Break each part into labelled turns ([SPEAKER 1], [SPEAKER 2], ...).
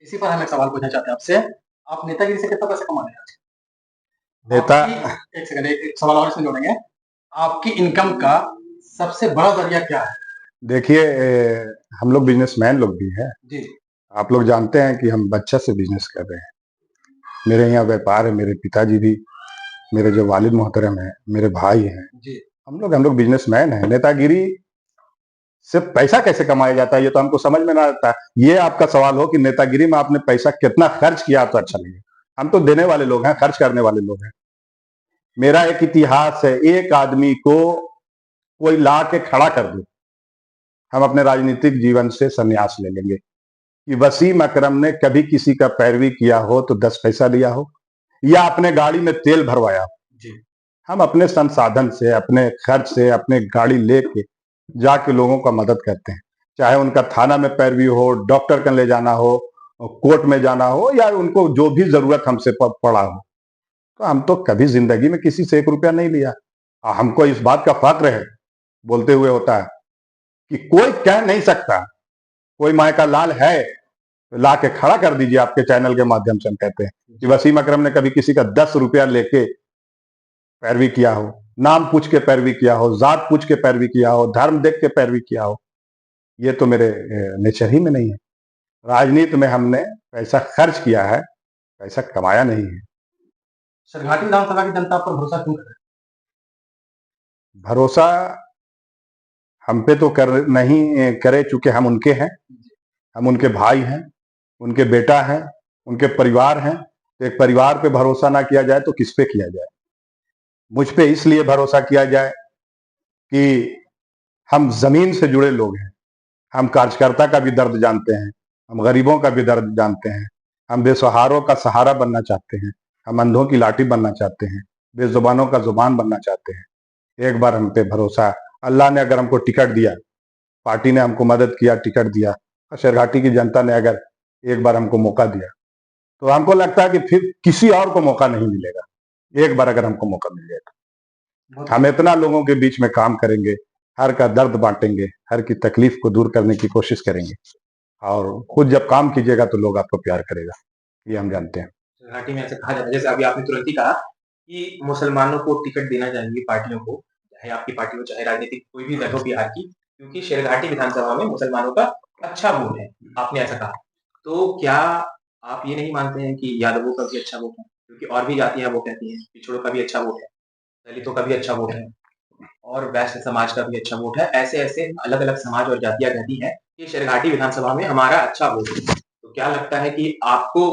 [SPEAKER 1] इसी पर हम एक सवाल पूछना चाहते हैं आपसे। आप नेतागिरी से कितना पैसा कमा रहे हैं आज?
[SPEAKER 2] नेता
[SPEAKER 1] आपकी एक सेकंड, एक सवाल और इसमें जोड़ेंगे। आपकी इनकम का सबसे बड़ा ज़रिया क्या है?
[SPEAKER 2] देखिए, हम लोग बिजनेसमैन लोग भी हैं।
[SPEAKER 1] जी,
[SPEAKER 2] आप लोग जानते हैं कि हम बच्चा से बिजनेस कर रहे हैं। मेरे यहाँ व्यापार है, मेरे पिताजी भी, मेरे जो वालिद मोहतरम हैं, मेरे भाई हैं।
[SPEAKER 1] जी,
[SPEAKER 2] हम लोग बिजनेसमैन हैं। नेतागिरी से पैसा कैसे कमाया जाता है, ये तो हमको समझ में ना आता। ये आपका सवाल हो कि नेतागिरी में आपने पैसा कितना खर्च किया तो अच्छा लगे। हम तो देने वाले लोग हैं, खर्च करने वाले लोग हैं। मेरा एक इतिहास है, एक आदमी को कोई ला के खड़ा कर दे, हम अपने राजनीतिक जीवन से संन्यास ले लेंगे। कि वसीम अकरम ने कभी किसी का पैरवी किया हो तो 10 पैसा लिया हो, या अपने गाड़ी में तेल भरवाया हो।
[SPEAKER 1] जी,
[SPEAKER 2] हम अपने संसाधन से, अपने खर्च से, अपने गाड़ी लेके जाके लोगों का मदद करते हैं। चाहे उनका थाना में पैरवी हो, डॉक्टर कन ले जाना हो, कोर्ट में जाना हो, या उनको जो भी जरूरत हमसे पड़ा हो। तो हम तो कभी जिंदगी में किसी से 1 रुपया नहीं लिया। हमको इस बात का फक्र है, बोलते हुए होता है कि कोई कह नहीं सकता, कोई माय का लाल है ला के खड़ा कर दीजिए। आपके चैनल के माध्यम से हम कहते हैं कि वसीम अकरम ने कभी किसी का 10 रुपया लेके पैरवी किया हो, नाम पूछ के पैरवी किया हो, जात पूछ के पैरवी किया हो, धर्म देख के पैरवी किया हो। ये तो मेरे नेचर ही में नहीं है। राजनीति में हमने पैसा खर्च किया है, पैसा कमाया नहीं है।
[SPEAKER 1] सरघाटी विधानसभा की जनता पर भरोसा क्यों करे?
[SPEAKER 2] भरोसा हम पे तो कर नहीं करे, चूंकि हम उनके हैं, हम उनके भाई हैं, उनके बेटा हैं, उनके परिवार हैं। तो एक परिवार पे भरोसा ना किया जाए तो किस पे किया जाए? मुझ पे इसलिए भरोसा किया जाए कि हम जमीन से जुड़े लोग हैं। हम कार्यकर्ता का भी दर्द जानते हैं, हम गरीबों का भी दर्द जानते हैं, हम बेसहारों का सहारा बनना चाहते हैं, हम अंधों की लाठी बनना चाहते हैं, बेजुबानों का जुबान बनना चाहते हैं। एक बार हम पे भरोसा, अल्लाह ने अगर हमको टिकट दिया, पार्टी ने हमको मदद किया, टिकट दिया, और शेरघाटी की जनता ने अगर एक बार हमको मौका दिया, तो हमको लगता है कि फिर किसी और को मौका नहीं मिलेगा। एक बार अगर हमको मौका मिल जाए तो हम इतना लोगों के बीच में काम करेंगे, हर का दर्द बांटेंगे, हर की तकलीफ को दूर करने की कोशिश करेंगे, और खुद जब काम कीजिएगा तो लोग आपको प्यार करेगा। ये हम जानते हैं।
[SPEAKER 1] सरघाटी में ऐसा कहा जाता है, जैसे अभी आपने तुरंत ही कहा कि मुसलमानों को टिकट देना चाहिए पार्टियों को, चाहे आपकी पार्टी हो, चाहे राजनीतिक कोई भी दल हो बिहार की, क्योंकि शेरघाटी विधानसभा में मुसलमानों का अच्छा वोट है, आपने ऐसा कहा। तो क्या आप ये नहीं मानते हैं कि यादवों का भी अच्छा वोट है? क्योंकि और भी जातियाँ वो कहती हैं, पिछड़ों का भी अच्छा वोट है, दलितों का भी अच्छा वोट है और वैश्य समाज का भी अच्छा वोट है। ऐसे-ऐसे अलग-अलग समाज और जातियाँ कहती हैं कि शेरघाटी विधानसभा में हमारा अच्छा वोट है। तो क्या लगता है कि आपको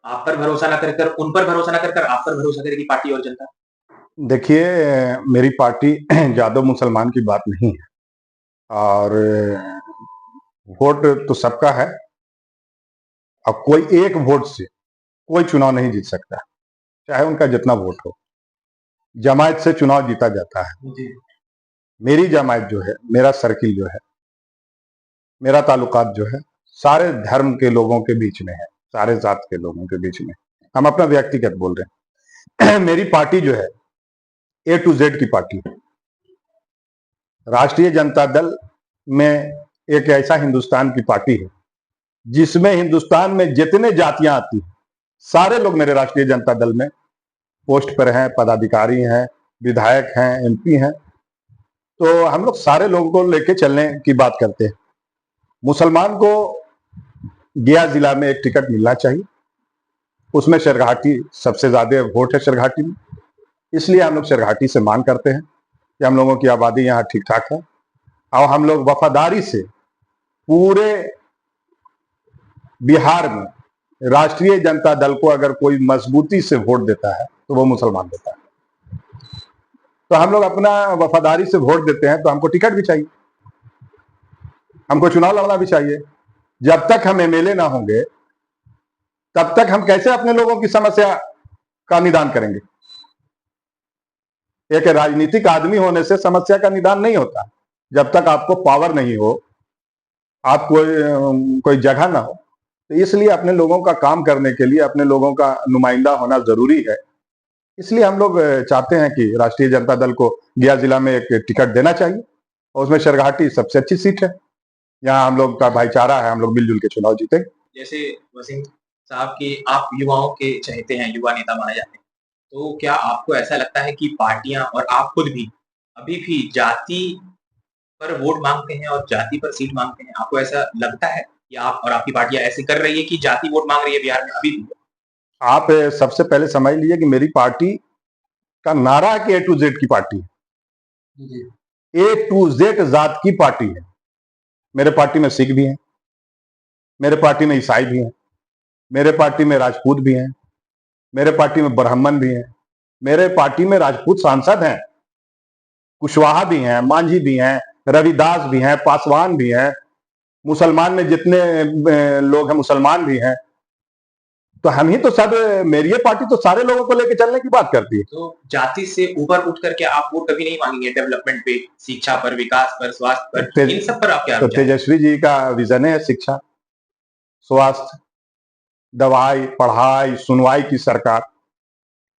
[SPEAKER 1] आप पर भरोसा ना कर कर, उन पर भरोसा ना कर कर आप पर भरोसा करेगी पार्टी और जनता?
[SPEAKER 2] देखिए, मेरी पार्टी यादव मुसलमान की बात नहीं है, और वोट तो सबका है, और कोई एक वोट से कोई चुनाव नहीं जीत सकता, चाहे उनका जितना वोट हो। जमायत से चुनाव जीता जाता है।
[SPEAKER 1] जी,
[SPEAKER 2] मेरी जमायत जो है, मेरा सर्किल जो है, मेरा ताल्लुकात जो है, सारे धर्म के लोगों के बीच में है, सारे जात के लोगों के बीच में। हम अपना व्यक्तिगत बोल रहे हैं। मेरी पार्टी जो है A to Z की पार्टी है। राष्ट्रीय जनता दल में एक ऐसा हिंदुस्तान की पार्टी है जिसमें हिंदुस्तान में जितने जातियां आती हैं, सारे लोग मेरे राष्ट्रीय जनता दल में पोस्ट पर हैं, पदाधिकारी हैं, विधायक हैं, MP हैं। तो हम लोग सारे लोगों को लेके चलने की बात करते हैं। मुसलमान को गया जिला में एक टिकट मिलना चाहिए, उसमें शेरघाटी सबसे ज्यादा वोट है शेरघाटी में, इसलिए हम लोग शेरघाटी से मांग करते हैं कि हम लोगों की आबादी यहाँ ठीक ठाक है, और हम लोग वफादारी से पूरे बिहार में राष्ट्रीय जनता दल को अगर कोई मजबूती से वोट देता है तो वो मुसलमान देता है। तो हम लोग अपना वफादारी से वोट देते हैं, तो हमको टिकट भी चाहिए, हमको चुनाव लड़ना भी चाहिए। जब तक हम MLA ना होंगे तब तक हम कैसे अपने लोगों की समस्या का निदान करेंगे? एक राजनीतिक आदमी होने से समस्या का निदान नहीं होता। जब तक आपको पावर नहीं हो, आप कोई जगह ना हो, तो इसलिए अपने लोगों का काम करने के लिए अपने लोगों का नुमाइंदा होना जरूरी है। इसलिए हम लोग चाहते हैं कि राष्ट्रीय जनता दल को गया जिला में एक टिकट देना चाहिए, और उसमें शेरघाटी सबसे अच्छी सीट है। यहाँ हम लोग का भाईचारा है, हम लोग मिलजुल के चुनाव जीतेंगे।
[SPEAKER 1] जैसे वसीम साहब कि आप युवाओं के चहेते हैं, युवा नेता माने जाते हैं। तो क्या आपको ऐसा लगता है कि पार्टियाँ और आप खुद भी अभी भी जाति पर वोट माँगते हैं और जाति पर सीट माँगते हैं? आपको ऐसा लगता है कि आप और आपकी पार्टियाँ ऐसे कर रही है कि जाति वोट माँग रही है बिहार में अभी भी?
[SPEAKER 2] आप सबसे पहले समझ लीजिए कि मेरी पार्टी का नारा है कि ए टू जेड की पार्टी है,
[SPEAKER 1] जी।
[SPEAKER 2] ए टू जेड जात की पार्टी है। मेरे पार्टी में सिख भी हैं, मेरे पार्टी में ईसाई भी हैं, मेरे पार्टी में राजपूत भी हैं, मेरे पार्टी में ब्राह्मण भी हैं, मेरे पार्टी में राजपूत सांसद हैं, कुशवाहा भी हैं, मांझी भी हैं, रविदास भी हैं, पासवान भी हैं, मुसलमान में जितने लोग हैं मुसलमान भी हैं। तो हम ही तो सब, मेरी ये पार्टी तो सारे लोगों को लेकर चलने की बात करती है।
[SPEAKER 1] तो जाति से ऊपर उठ करके आप वोट कभी नहीं माँगेंगे डेवलपमेंट पे, शिक्षा पर, विकास पर, स्वास्थ्य पर, इन सब पर आप क्या
[SPEAKER 2] तो
[SPEAKER 1] विचार हैं?
[SPEAKER 2] तेजस्वी जी का विजन है शिक्षा, स्वास्थ्य, दवाई, पढ़ाई, सुनवाई की सरकार।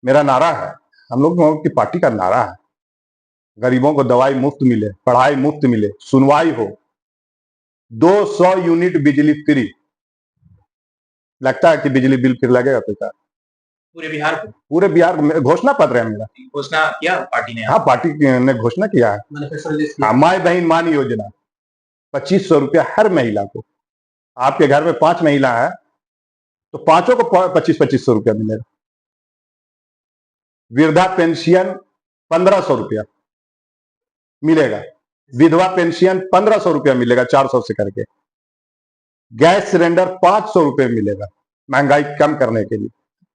[SPEAKER 2] मेरा नारा है, हम लोगों की पार्टी का नारा है, गरीबों को दवाई मुफ्त मिले, पढ़ाई मुफ्त मिले, सुनवाई हो, 200 यूनिट बिजली फ्री। लगता है कि बिजली बिल फिर लगेगा पैसा?
[SPEAKER 1] पूरे बिहार को
[SPEAKER 2] पूरे बिहार में घोषणा पत्र है मेरा।
[SPEAKER 1] घोषणा किया पार्टी ने?
[SPEAKER 2] हाँ, पार्टी ने घोषणा किया है।
[SPEAKER 1] मैनिफेस्टो रिलीज किया।
[SPEAKER 2] हाँ, माई बहन मान योजना, 2500 रुपया हर महिला को। आपके घर में 5 महिला है तो पांचों को 2500 रुपया मिलेगा। वृद्धा पेंशन 1500 रुपया मिलेगा, विधवा पेंशन 1500 रुपया मिलेगा, 400 से करके। गैस सिलेंडर 500 रुपये मिलेगा, महंगाई कम करने के लिए।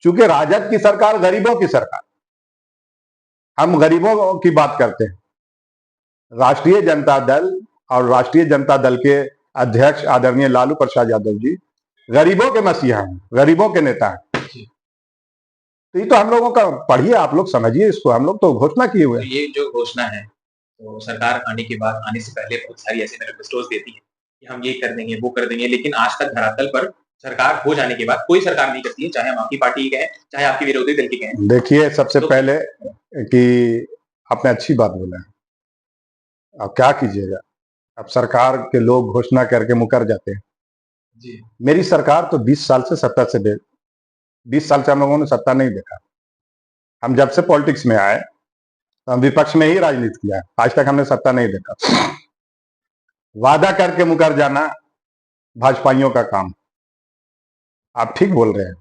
[SPEAKER 2] चूंकि राजद की सरकार गरीबों की सरकार, हम गरीबों की बात करते हैं। राष्ट्रीय जनता दल और राष्ट्रीय जनता दल के अध्यक्ष आदरणीय लालू प्रसाद यादव जी गरीबों के मसीहा हैं, गरीबों के नेता हैं। तो ये तो हम लोगों का, पढ़िए आप लोग, समझिए इसको, हम लोग तो घोषणा किए हुए
[SPEAKER 1] तो
[SPEAKER 2] हैं।
[SPEAKER 1] ये जो घोषणा है, तो सरकार आने के बाद, आने से पहले बहुत सारी ऐसी मैनिफेस्टोज देती है कि हम ये कर देंगे, वो कर देंगे, लेकिन आज तक धरातल पर सरकार हो जाने के बाद कोई सरकार नहीं करती है, चाहे हम आपकी पार्टी की कहें, चाहे आपके विरोधी दल की कहें।
[SPEAKER 2] देखिए, सबसे
[SPEAKER 1] तो
[SPEAKER 2] पहले कि आपने अच्छी बात बोला है। अब क्या कीजिएगा, अब सरकार के लोग घोषणा करके मुकर जाते हैं।
[SPEAKER 1] जी।
[SPEAKER 2] मेरी सरकार तो 20 साल से सत्ता से 20 साल से हम लोगों ने सत्ता नहीं देखा। हम जब से पॉलिटिक्स में आए तो हम विपक्ष में ही राजनीति किया है, आज तक हमने सत्ता नहीं देखा। वादा करके मुकर जाना भाजपाइयों का काम। आप ठीक बोल रहे हैं,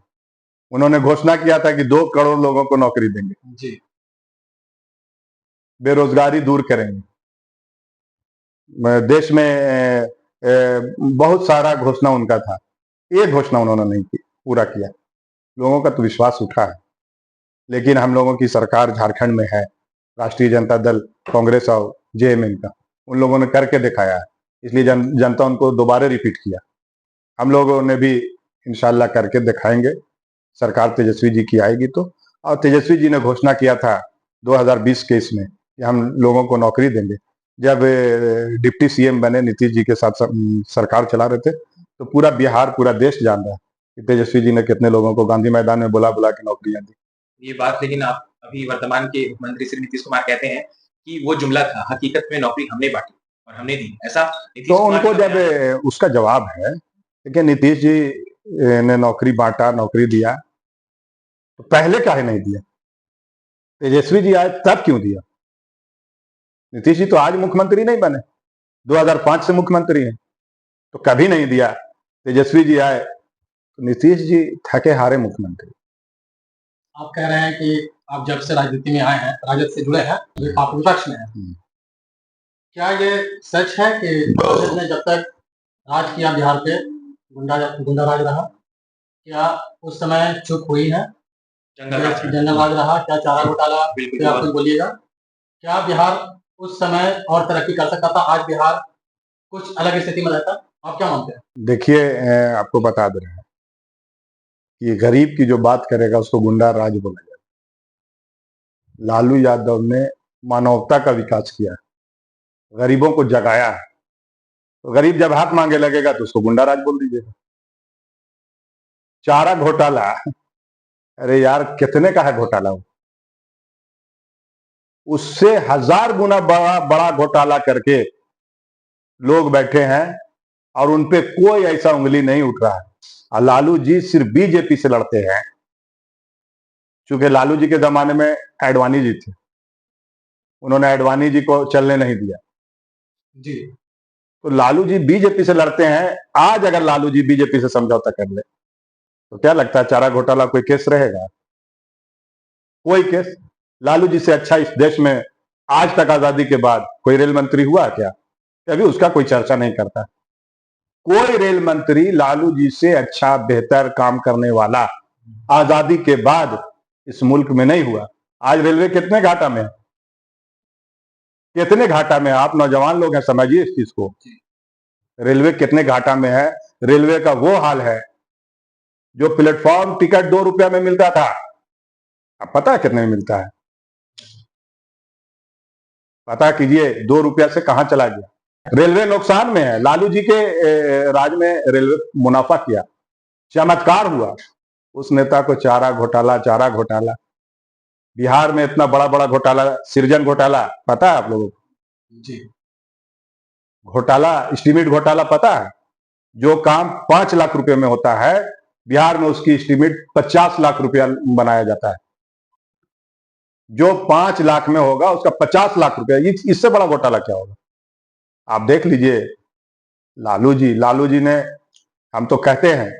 [SPEAKER 2] उन्होंने घोषणा किया था कि 2 करोड़ लोगों को नौकरी देंगे,
[SPEAKER 1] जी।
[SPEAKER 2] बेरोजगारी दूर करेंगे, देश में बहुत सारा घोषणा उनका था। ये घोषणा उन्होंने नहीं की, पूरा किया। लोगों का तो विश्वास उठा है, लेकिन हम लोगों की सरकार झारखंड में है, राष्ट्रीय जनता दल, कांग्रेस और जेएमएम का, उन लोगों ने करके दिखाया है, इसलिए जनता उनको दोबारा रिपीट किया। हम लोगों ने भी इंशाल्लाह करके दिखाएंगे, सरकार तेजस्वी जी की आएगी तो। और तेजस्वी जी ने घोषणा किया था 2020 के इसमें कि हम लोगों को नौकरी देंगे। जब डिप्टी सीएम बने, नीतीश जी के साथ सरकार चला रहे थे, तो पूरा बिहार, पूरा देश जान रहा है कि तेजस्वी जी ने कितने लोगों को गांधी मैदान में बुला बुला के नौकरियां दी।
[SPEAKER 1] ये बात लेकिन आप अभी वर्तमान के मुख्यमंत्री श्री नीतीश कुमार कहते हैं कि वो जुमला था, हकीकत में नौकरी हमने बाँटी और हमने दी। ऐसा नीतीश
[SPEAKER 2] तो
[SPEAKER 1] कुमार
[SPEAKER 2] उनको
[SPEAKER 1] का
[SPEAKER 2] जब
[SPEAKER 1] बयान।
[SPEAKER 2] उसका जवाब है, देखिए नीतीश जी ने नौकरी बांटा, नौकरी दिया, तो पहले काहे नहीं दिया? तेजस्वी जी आए तब क्यों दिया? नीतीश जी तो आज मुख्यमंत्री नहीं बने, 2005 से मुख्यमंत्री हैं, तो कभी नहीं दिया। तेजस्वी जी आए तो नीतीश जी थके हारे मुख्यमंत्री।
[SPEAKER 3] आप कह रहे हैं कि आप जब से राजनीति में आए हैं, राजद से जुड़े हैं, आप विपक्ष में हैं। क्या ये सच है कि राजद ने जब तक राज किया बिहार पे, गुंडा राज रहा, क्या उस समय चुप हुई है? जंगल राज रहा, क्या चारा घोटाला पे आप कुछ बोलिएगा? क्या बिहार उस समय और तरक्की कर सकता था? आज बिहार कुछ अलग स्थिति में रहता, आप क्या मानते हैं?
[SPEAKER 2] देखिए, आपको बता दे रहे हैं कि गरीब की जो बात करेगा उसको गुंडा राज बोला जाएगा। लालू यादव ने मानवता का विकास किया है, गरीबों को जगाया है, तो गरीब जब हाथ मांगे लगेगा तो उसको गुंडा राज बोल दीजिएगा। चारा घोटाला, अरे यार कितने का है घोटाला वो? उससे 1000 गुना बड़ा बड़ा घोटाला करके लोग बैठे हैं और उनपे कोई ऐसा उंगली नहीं उठ रहा है। और लालू जी सिर्फ बीजेपी से लड़ते हैं, क्योंकि लालू जी के जमाने में आडवाणी जी थे, उन्होंने आडवाणी जी को चलने नहीं दिया।
[SPEAKER 3] जी
[SPEAKER 2] तो लालू जी बीजेपी से लड़ते हैं। आज अगर लालू जी बीजेपी से समझौता कर ले तो क्या लगता है चारा घोटाला कोई केस रहेगा? कोई केस। लालू जी से अच्छा इस देश में आज तक आजादी के बाद कोई रेल मंत्री हुआ क्या? अभी उसका कोई चर्चा नहीं करता। कोई रेल मंत्री लालू जी से अच्छा बेहतर काम करने वाला आजादी के बाद इस मुल्क में नहीं हुआ। आज रेलवे कितने घाटा में है, कितने घाटा में है? आप नौजवान लोग हैं, समझिए इस चीज को। रेलवे कितने घाटा में है। रेलवे का वो हाल है, जो प्लेटफॉर्म टिकट 2 रुपया में मिलता था, अब पता है कितने में मिलता है? पता कीजिए 2 रुपया से कहां चला गया। रेलवे नुकसान में है। लालू जी के राज में रेलवे मुनाफा किया, चमत्कार हुआ। उस नेता को चारा घोटाला बिहार में इतना बड़ा बड़ा घोटाला, सृजन घोटाला पता है आप लोगों को?
[SPEAKER 3] जी
[SPEAKER 2] घोटाला, एस्टीमेट घोटाला पता है? जो काम 5 लाख रुपए में होता है, बिहार में उसकी एस्टीमेट 50 लाख रुपया बनाया जाता है। जो 5 लाख में होगा उसका 50 लाख रुपया, इससे बड़ा घोटाला क्या होगा? आप देख लीजिए। लालू जी ने, हम तो कहते हैं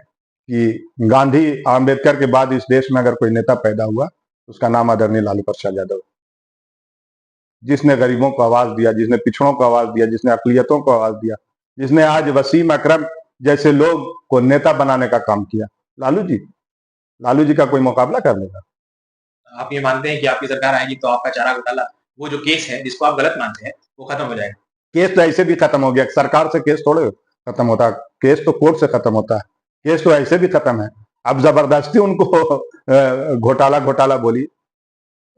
[SPEAKER 2] कि गांधी आंबेडकर के बाद इस देश में अगर कोई नेता पैदा हुआ उसका नाम आदरणीय लालू प्रसाद यादव, जिसने गरीबों को आवाज दिया, जिसने पिछड़ों को आवाज दिया, जिसने अकलियतों को आवाज दिया, जिसने आज वसीम अकरम जैसे लोग को नेता बनाने का काम किया। लालू जी का कोई मुकाबला कर लेगा?
[SPEAKER 1] आप ये मानते हैं कि आपकी सरकार आएगी तो आपका चारा घोटाला, वो जो केस है जिसको आप गलत मानते हैं, वो खत्म हो जाएगा?
[SPEAKER 2] केस तो ऐसे भी खत्म हो गया। सरकार से केस थोड़े खत्म होता है, केस तो कोर्ट से खत्म होता है। केस तो ऐसे भी खत्म है। अब जबरदस्ती उनको घोटाला बोली।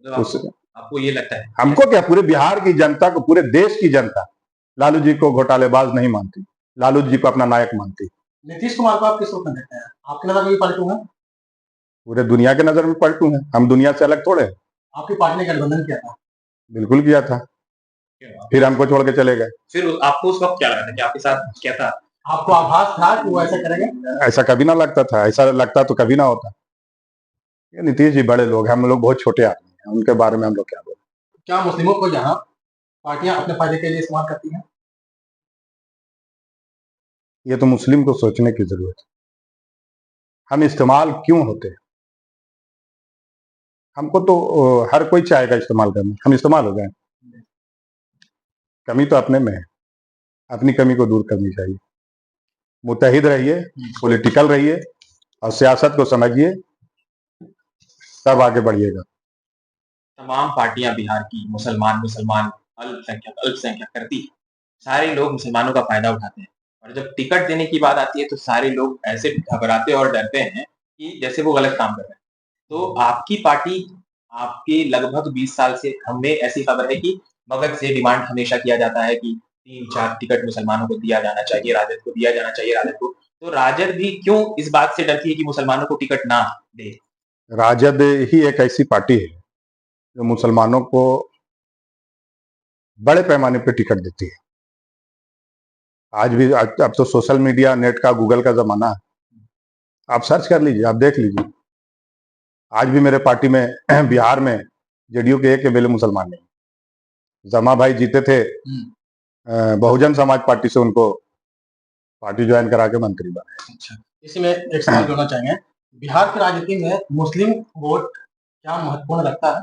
[SPEAKER 1] मतलब आपको ये लगता है?
[SPEAKER 2] हमको क्या, पूरे बिहार की जनता को, पूरे देश की जनता लालू जी को घोटालेबाज नहीं मानती, लालू जी को अपना नायक मानती।
[SPEAKER 3] नीतीश कुमार को आप किस रूप में देखते हैं? आपकी नजर में भी पलटू है?
[SPEAKER 2] पूरे दुनिया के नजर में पलटू है। हम दुनिया से अलग थोड़े हैं।
[SPEAKER 3] आपकी पार्टी ने गठबंधन किया था?
[SPEAKER 2] बिल्कुल किया था, फिर हमको छोड़ के चले गए।
[SPEAKER 1] फिर आपको उस वक्त क्या लगा था कि आपके साथ क्या था?
[SPEAKER 3] आपको आभास था कि वो ऐसा करेंगे?
[SPEAKER 2] ऐसा कभी ना लगता था। ऐसा लगता तो कभी ना होता। ये नीतीश जी बड़े लोग हैं, हम लोग बहुत छोटे आदमी हैं, उनके बारे में हम लोग क्या बोले।
[SPEAKER 3] क्या मुस्लिमों को यहाँ पार्टियां अपने फायदे के लिए इस्तेमाल करती हैं?
[SPEAKER 2] ये तो मुस्लिम को सोचने की जरूरत है। हम इस्तेमाल क्यों होते हैं? हमको तो हर कोई चाहेगा इस्तेमाल करना, हम इस्तेमाल हो जाए। कमी तो अपने में है, अपनी कमी को दूर करनी चाहिए। मुत्तहिद रहिए, पॉलिटिकल रहिए और सियासत को समझिए, तब आगे बढ़िएगा।
[SPEAKER 1] तमाम पार्टियां बिहार की मुसलमान अल्पसंख्यक करती है। सारे लोग मुसलमानों का फायदा उठाते हैं और जब टिकट देने की बात आती है तो सारे लोग ऐसे घबराते और डरते हैं कि जैसे वो गलत काम कर रहे हैं। तो आपकी पार्टी, आपके लगभग 20 साल से हमें ऐसी खबर है कि मगध से डिमांड हमेशा किया जाता है कि 3-4 टिकट मुसलमानों को दिया जाना चाहिए, राजद को दिया जाना चाहिए, राजद को। तो राजद भी क्यों इस बात से डरती है कि मुसलमानों को टिकट ना दे?
[SPEAKER 2] राजद ही एक ऐसी पार्टी है जो मुसलमानों को बड़े पैमाने पर टिकट देती है। आज भी, अब तो सोशल मीडिया, नेट का, गूगल का जमाना है। आप सर्च कर लीजिए, आप देख लीजिए। आज भी मेरे पार्टी में बिहार में जेडीयू के एक एमएलए मुसलमान नहीं। जमा भाई जीते थे, बहुजन समाज पार्टी से उनको पार्टी ज्वाइन करा के मंत्री बने।
[SPEAKER 3] अच्छा, इसी में एक सवाल जोड़ना चाहेंगे। बिहार की राजनीति में मुस्लिम वोट क्या महत्वपूर्ण लगता है?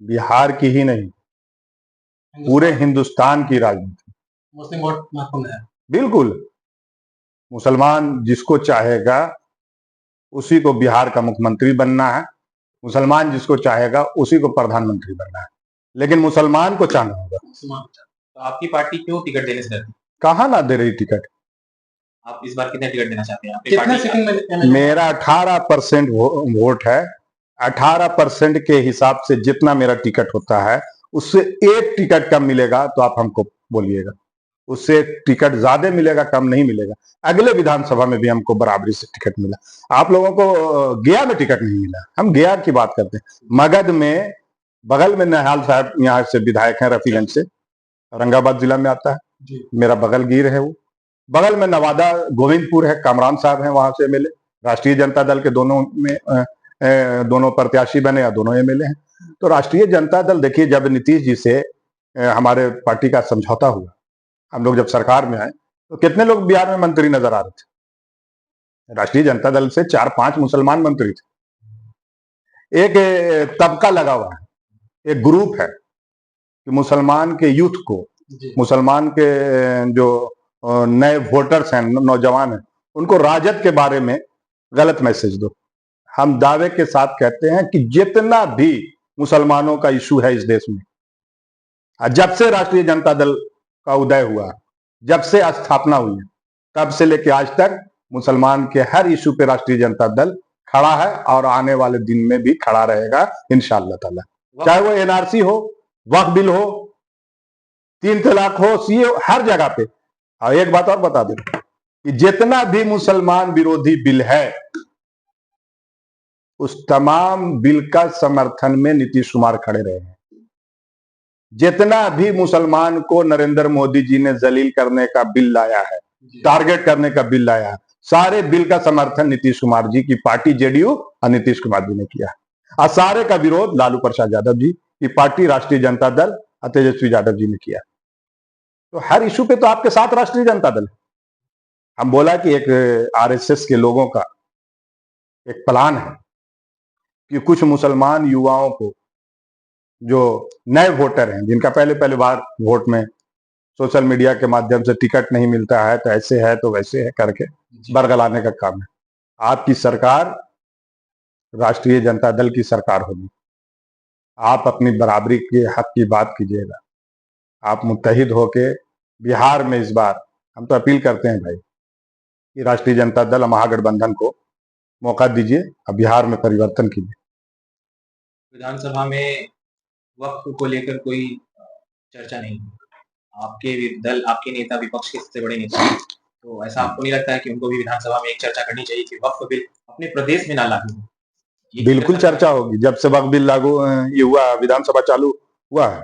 [SPEAKER 2] बिहार की ही नहीं, पूरे हिंदुस्तान की राजनीति
[SPEAKER 3] मुस्लिम वोट महत्वपूर्ण है।
[SPEAKER 2] बिल्कुल। मुसलमान जिसको चाहेगा उसी को बिहार का मुख्यमंत्री बनना है, मुसलमान जिसको चाहेगा उसी को प्रधानमंत्री बनना है, लेकिन मुसलमान को चाहना होगा।
[SPEAKER 1] तो आपकी पार्टी क्यों टिकट देने से डरती?
[SPEAKER 2] कहाँ ना दे रही टिकट?
[SPEAKER 1] आप इस बार कितने टिकट देना चाहते हैं? आपकी
[SPEAKER 3] कितने
[SPEAKER 1] पार्टी
[SPEAKER 3] सीटिंग में?
[SPEAKER 2] मेरा 18% वोट है। 18% के हिसाब से जितना मेरा टिकट होता है उससे एक टिकट कम मिलेगा तो आप हमको बोलिएगा। उससे टिकट ज्यादा मिलेगा, कम नहीं मिलेगा। अगले विधानसभा में भी हमको बराबरी से टिकट मिला। आप लोगों को गया में टिकट नहीं मिला। हम गया की बात करते हैं। मगध में, बगल में निहाल साहब यहाँ से विधायक हैं, रफीगंज से, औरंगाबाद जिला में आता है। मेरा बगल गिर है वो। बगल में नवादा गोविंदपुर है, कामरान साहब हैं वहां से एमएलए, राष्ट्रीय जनता दल के दोनों में दोनों प्रत्याशी बने या दोनों एमएलए हैं। तो राष्ट्रीय जनता दल, देखिए जब नीतीश जी से हमारे पार्टी का समझौता हुआ, हम लोग जब सरकार में आए, तो कितने लोग बिहार में मंत्री नजर आ रहे थे? राष्ट्रीय जनता दल से 4-5 मुसलमान मंत्री थे। एक तबका लगा हुआ है, एक ग्रुप है कि मुसलमान के यूथ को,
[SPEAKER 3] जी
[SPEAKER 2] मुसलमान के जो नए वोटर्स हैं, नौजवान हैं, उनको राजद के बारे में गलत मैसेज दो। हम दावे के साथ कहते हैं कि जितना भी मुसलमानों का इशू है इस देश में, जब से राष्ट्रीय जनता दल का उदय हुआ, जब से स्थापना हुई है, तब से लेके आज तक मुसलमान के हर इशू पे राष्ट्रीय जनता दल खड़ा है और आने वाले दिन में भी खड़ा रहेगा इंशाअल्लाह ताला। चाहे वो एनआरसी हो, वक्फ बिल हो, 3 तलाक हो, सीए हो, हर जगह पे। और एक बात और बता दे कि जितना भी मुसलमान विरोधी बिल है, उस तमाम बिल का समर्थन में नीतीश कुमार खड़े रहे हैं। जितना भी मुसलमान को नरेंद्र मोदी जी ने जलील करने का बिल लाया है, टारगेट करने का बिल लाया है, सारे बिल का समर्थन नीतीश कुमार जी की पार्टी जेडीयू और नीतीश कुमार जी ने किया, और सारे का विरोध लालू प्रसाद यादव जी की पार्टी राष्ट्रीय जनता दल और तेजस्वी यादव जी ने किया। तो हर इशू पे तो आपके साथ राष्ट्रीय जनता दल है। हम बोला कि एक आरएसएस के लोगों का एक प्लान है कि कुछ मुसलमान युवाओं को, जो नए वोटर हैं, जिनका पहले पहले बार वोट में सोशल मीडिया के माध्यम से टिकट नहीं मिलता है, तो ऐसे है तो वैसे है करके बरगलाने का काम है। आपकी सरकार राष्ट्रीय जनता दल की सरकार होगी। आप अपनी बराबरी के हक की बात कीजिएगा। आप मुत्तहिद होके बिहार में इस बार हम तो अपील करते हैं भाई कि राष्ट्रीय जनता दल महागठबंधन को मौका दीजिए और बिहार में परिवर्तन कीजिए।
[SPEAKER 1] विधानसभा में वक्फ को लेकर कोई चर्चा नहीं हुई। आपके दल, आपके नेता विपक्ष के सबसे बड़े नेता हैं, तो ऐसा आपको नहीं लगता है कि उनको भी विधानसभा में एक चर्चा करनी चाहिए कि वक्फ बिल अपने प्रदेश में ना लागू हो? ये
[SPEAKER 2] बिल्कुल चर्चा होगी। जब से वक्फ बिल लागू ये हुआ, विधानसभा चालू हुआ है,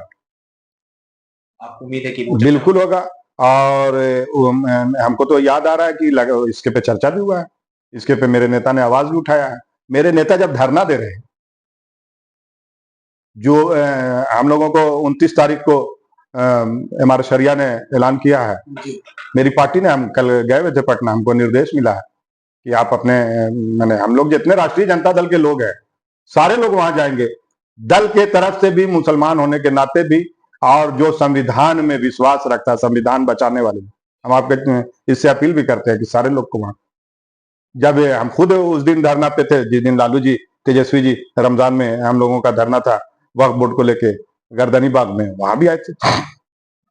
[SPEAKER 1] आपको उम्मीद है कि वो
[SPEAKER 2] बिल्कुल होगा। और हमको तो याद आ रहा है कि इसके पे चर्चा भी हुआ है, इसके पे मेरे नेता ने आवाज भी उठाया है। मेरे नेता जब धरना दे रहे हैं, जो हम लोगों को 29 तारीख को हमारे शरिया ने ऐलान किया है, मेरी पार्टी ने, हम कल गए हुए थे पटना, हमको निर्देश मिला है कि आप अपने मैंने हम लोग जितने राष्ट्रीय जनता दल के लोग हैं, सारे लोग वहां जाएंगे। दल के तरफ से भी, मुसलमान होने के नाते भी, और जो संविधान में विश्वास रखता है, संविधान बचाने वाले, हम आपके इससे अपील भी करते हैं कि सारे लोग को वहां, जब हम खुद उस दिन धरना पे थे, जिस दिन लालू जी, तेजस्वी जी रमजान में हम लोगों का धरना था वक्फ बोर्ड को लेके गर्दनी बाग में, वहां भी आए थे।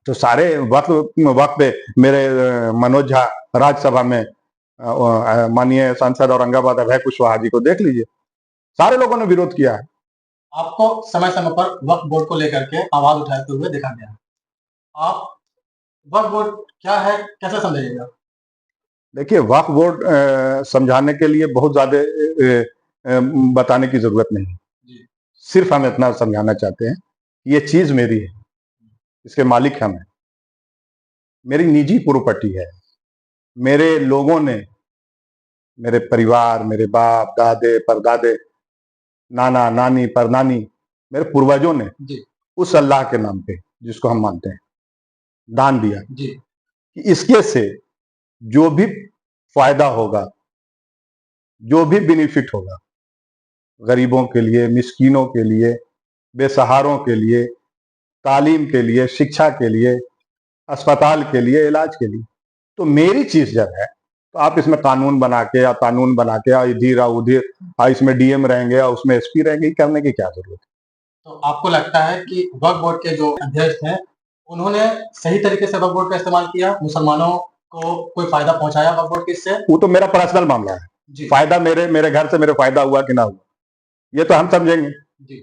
[SPEAKER 2] तो सारे वक्त पे मेरे मनोज झा राज्यसभा में, माननीय सांसद औरंगाबाद अभय कुशवाहा जी को देख लीजिए, सारे लोगों ने विरोध किया है।
[SPEAKER 3] आपको समय समय पर वक्फ बोर्ड को लेकर के आवाज उठाते हुए देखा गया है। आप वक्फ बोर्ड क्या है, कैसे समझिएगा?
[SPEAKER 2] देखिए, वक्फ बोर्ड समझाने के लिए बहुत ज्यादा बताने की जरूरत नहीं है। सिर्फ हम इतना समझाना चाहते हैं, ये चीज मेरी है, इसके मालिक हम हैं, मेरी निजी प्रॉपर्टी है। मेरे लोगों ने, मेरे परिवार, मेरे बाप दादे परदादे, नाना नानी परनानी, मेरे पूर्वजों ने उस अल्लाह के नाम पे, जिसको हम मानते हैं, दान दिया कि इसके से जो भी फायदा होगा, जो भी बेनिफिट होगा, गरीबों के लिए, मिस्कीनों के लिए, बेसहारों के लिए, तालीम के लिए, शिक्षा के लिए, अस्पताल के लिए, इलाज के लिए, तो मेरी चीज जब है, तो आप इसमें कानून बना के या कानून बना के इधर उधर इसमें डीएम रहेंगे और उसमें एसपी रहेंगे, करने की क्या जरूरत है?
[SPEAKER 3] तो आपको लगता है कि वक्फ बोर्ड के जो अध्यक्ष हैं, उन्होंने सही तरीके से वक्फ बोर्ड का इस्तेमाल किया, मुसलमानों को कोई फायदा पहुंचाया वक्फ बोर्ड के इससे?
[SPEAKER 2] वो तो मेरा पर्सनल मामला है। फायदा मेरे घर से मेरे फायदा हुआ कि ना हुआ, ये तो हम समझेंगे,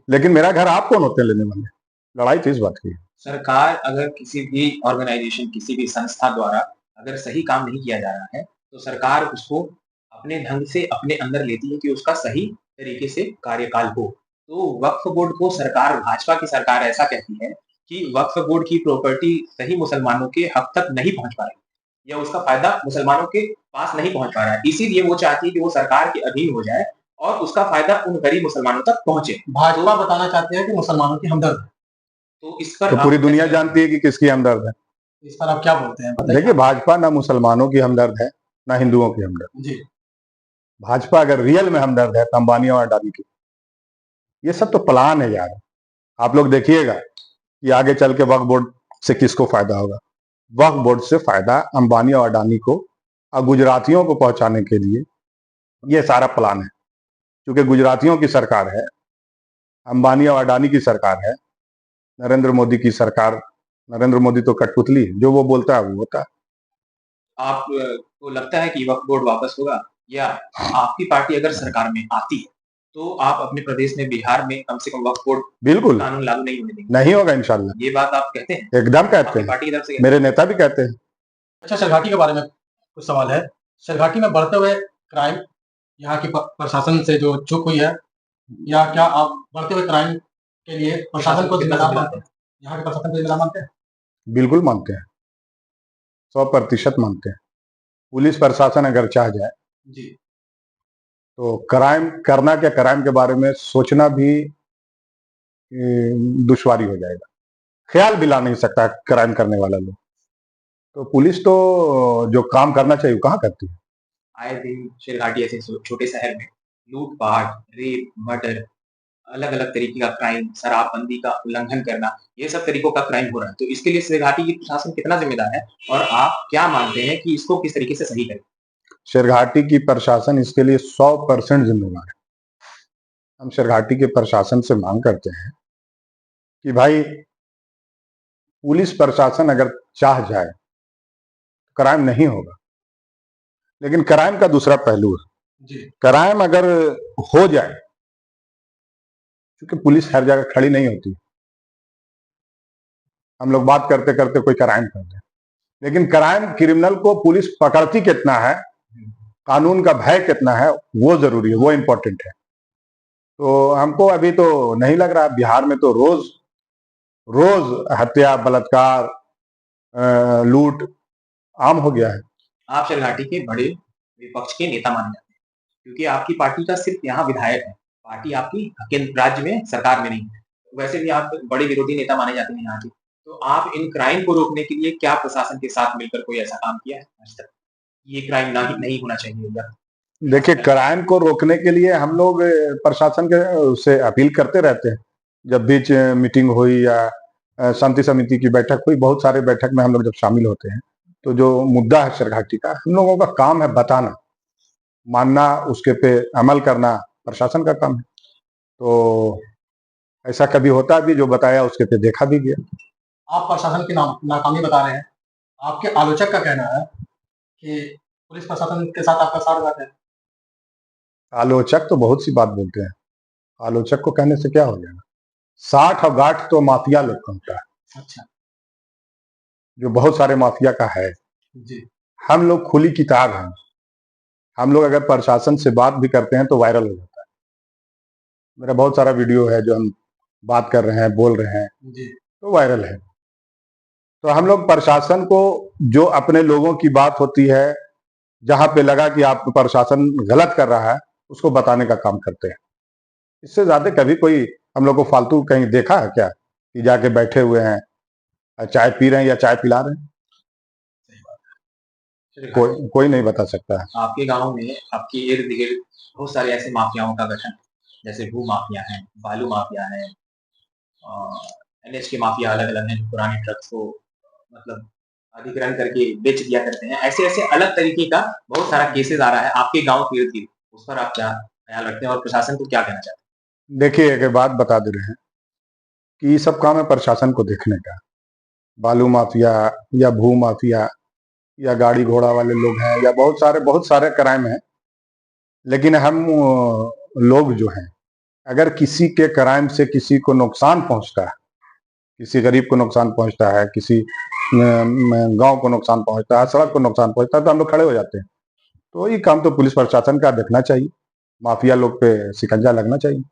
[SPEAKER 2] लेकिन मेरा घर आप कौन होते हैं लेने वाले? लड़ाई तो इस बात की है।
[SPEAKER 1] सरकार अगर किसी भी ऑर्गेनाइजेशन, किसी भी संस्था द्वारा अगर सही काम नहीं किया जा रहा है, तो सरकार उसको अपने ढंग से अपने अंदर लेती है कि उसका सही तरीके से कार्यकाल हो। तो वक्फ बोर्ड को सरकार, भाजपा की सरकार ऐसा कहती है कि वक्फ बोर्ड की प्रॉपर्टी सही मुसलमानों के हक तक नहीं पहुंच पा रही। या उसका फायदा मुसलमानों के पास नहीं पहुंच पा रहा है, इसीलिए वो चाहती है कि वो सरकार के अधीन हो जाए और उसका फायदा उन गरीब मुसलमानों तक पहुंचे।
[SPEAKER 3] भाजपा बताना चाहती है कि मुसलमानों की हमदर्द है।
[SPEAKER 1] तो इस पर
[SPEAKER 2] तो
[SPEAKER 1] आप
[SPEAKER 2] पूरी
[SPEAKER 1] कैसे
[SPEAKER 2] दुनिया
[SPEAKER 1] कहते हैं?
[SPEAKER 2] जानती है कि किसकी हमदर्द है।
[SPEAKER 3] इस पर आप क्या बोलते हैं, बताइए।
[SPEAKER 2] देखिए, भाजपा ना मुसलमानों की हमदर्द है, ना हिंदुओं की हमदर्द।
[SPEAKER 3] जी।
[SPEAKER 2] भाजपा अगर रियल में हमदर्द है तो अंबानी और अडानी की। ये सब तो प्लान है यार। आप लोग देखिएगा कि आगे चल के वक्फ बोर्ड से किसको फायदा होगा। वक्फ बोर्ड से फायदा अंबानी और अडानी को और गुजरातियों को पहुंचाने के लिए ये सारा प्लान है। क्योंकि गुजरातियों की सरकार है, अंबानी और अडानी की सरकार है, नरेंद्र मोदी की सरकार। नरेंद्र मोदी तो कठपुतली है, जो वो बोलता है वो होता है।
[SPEAKER 1] आप को लगता है कि वक्फ बोर्ड वापस होगा, या आपकी पार्टी अगर सरकार में आती है तो आप अपने प्रदेश में, बिहार में कम से कम वक्फ बोर्ड
[SPEAKER 2] बिल्कुल
[SPEAKER 1] कानून लागू नहीं होने देंगे?
[SPEAKER 2] नहीं होगा इंशाल्लाह।
[SPEAKER 1] ये बात आप कहते हैं?
[SPEAKER 2] एकदम कहते
[SPEAKER 1] आपकी
[SPEAKER 2] हैं,
[SPEAKER 1] पार्टी की तरफ से कहते
[SPEAKER 2] मेरे नेता भी कहते हैं।
[SPEAKER 3] अच्छा, सरघाटी के बारे में कुछ सवाल है। सरघाटी में बढ़ते हुए क्राइम, यहाँ की प्रशासन से जो चूक हुई है, या क्या आप बढ़ते हुए क्राइम के लिए प्रशासन को
[SPEAKER 1] कितना
[SPEAKER 3] जिम्मेदार
[SPEAKER 1] जिम्मेदार
[SPEAKER 3] मानते हैं? यहाँ के प्रशासन को जिम्मेदार मानते हैं?
[SPEAKER 2] बिल्कुल मानते हैं, 100% मानते हैं। पुलिस प्रशासन अगर चाह जाए
[SPEAKER 3] जी।
[SPEAKER 2] तो क्राइम करना, क्या क्राइम के बारे में सोचना भी दुश्वारी हो जाएगा। ख्याल भी ला नहीं सकता क्राइम करने वाला लोग। तो पुलिस तो जो काम करना चाहिए वो कहाँ करती है।
[SPEAKER 1] आए दिन शेरघाटी ऐसे छोटे शहर में लूट-पाट, रेप, मर्डर, अलग-अलग तरीके का क्राइम, शराबबंदी का उल्लंघन करना, ये सब तरीकों का क्राइम हो रहा है। तो इसके लिए शेरघाटी की प्रशासन कितना जिम्मेदार है और आप क्या मानते हैं कि इसको किस तरीके से सही करें?
[SPEAKER 2] शेरघाटी की प्रशासन इसके लिए 100% जिम्मेवार है। हम शेरघाटी के प्रशासन से मांग करते हैं कि भाई, पुलिस प्रशासन अगर चाह जाए क्राइम नहीं होगा। लेकिन क्राइम का दूसरा पहलू है।
[SPEAKER 3] जी।
[SPEAKER 2] क्राइम अगर हो जाए, क्योंकि पुलिस हर जगह खड़ी नहीं होती। हम लोग बात करते करते कोई क्राइम कर दे, लेकिन क्राइम क्रिमिनल को पुलिस पकड़ती कितना है, कानून का भय कितना है, वो जरूरी है, वो इंपॉर्टेंट है। तो हमको अभी तो नहीं लग रहा। बिहार में तो रोज रोज हत्या, बलात्कार, लूट आम हो गया है।
[SPEAKER 1] आप शेरघाटी के बड़े विपक्ष के नेता माने जाते हैं, क्योंकि आपकी पार्टी का सिर्फ यहाँ विधायक है। पार्टी आपकी केंद्र राज्य में, सरकार में नहीं है। वैसे भी आप बड़े विरोधी नेता माने जाते हैं यहाँ के। तो आप इन क्राइम को रोकने के लिए क्या प्रशासन के साथ मिलकर कोई ऐसा काम किया है आज तक? ये क्राइम नहीं होना चाहिए, या
[SPEAKER 2] देखिए, क्राइम को रोकने के लिए हम लोग प्रशासन के से अपील करते रहते हैं। जब बीच मीटिंग हुई या शांति समिति की बैठक हुई, बहुत सारे बैठक में हम लोग जब शामिल होते हैं, तो जो मुद्दा है शेरघाटी का, हम लोगों का काम है बताना, मानना, उसके पे अमल करना प्रशासन का काम है। तो ऐसा कभी होता भी, जो बताया उसके पे देखा भी गया।
[SPEAKER 3] आप प्रशासन की नाकामी बता रहे हैं। आपके आलोचक का कहना है कि पुलिस प्रशासन के साथ आपका साथ है।
[SPEAKER 2] आलोचक तो बहुत सी बात बोलते हैं। आलोचक को कहने से क्या हो जाएगा। 60 और गांठ तो माफिया लोग का होता है,
[SPEAKER 3] अच्छा।
[SPEAKER 2] जो बहुत सारे माफिया का है।
[SPEAKER 3] जी।
[SPEAKER 2] हम लोग खुली किताब हैं। हम लोग अगर प्रशासन से बात भी करते हैं तो वायरल हो जाता है। मेरा बहुत सारा वीडियो है जो हम बात कर रहे हैं, बोल रहे हैं,
[SPEAKER 3] जी।
[SPEAKER 2] तो वायरल है। तो हम लोग प्रशासन को, जो अपने लोगों की बात होती है, जहां पे लगा कि आप प्रशासन गलत कर रहा है, उसको बताने का काम करते हैं। इससे ज्यादा कभी कोई हम लोग को फालतू कहीं देखा है क्या कि जाके बैठे हुए हैं, चाय पी रहे हैं या चाय पिला रहे हैं? कोई नहीं बता सकता है।
[SPEAKER 1] आपके गांव में, आपके इर्द गिर्द बहुत सारे ऐसे माफियाओं का गठन है, जैसे भू माफिया है, बालू माफिया है, एनएच के माफिया अलग अलग हैं, जो पुराने ट्रक्स को मतलब अधिग्रहण करके बेच दिया करते हैं। ऐसे ऐसे अलग तरीके का बहुत सारा केसेस आ रहा है आपके गांव के इर्द गिर्द। उस पर आप क्या ख्याल रखते हैं और प्रशासन को क्या कहना चाहते हैं?
[SPEAKER 2] देखिए, एक बात बता दे रहे हैं कि ये सब काम है प्रशासन को देखने का। बालू माफिया या भू माफिया या गाड़ी घोड़ा वाले लोग हैं, या बहुत सारे क्राइम हैं। लेकिन हम लोग जो हैं, अगर किसी के क्राइम से किसी को नुकसान पहुंचता है, किसी गरीब को नुकसान पहुंचता है, किसी गांव को नुकसान पहुंचता है, सड़क को नुकसान पहुंचता है, तो हम लोग खड़े हो जाते हैं। तो ये काम तो पुलिस प्रशासन का देखना चाहिए। माफिया लोग पे शिकंजा लगना चाहिए।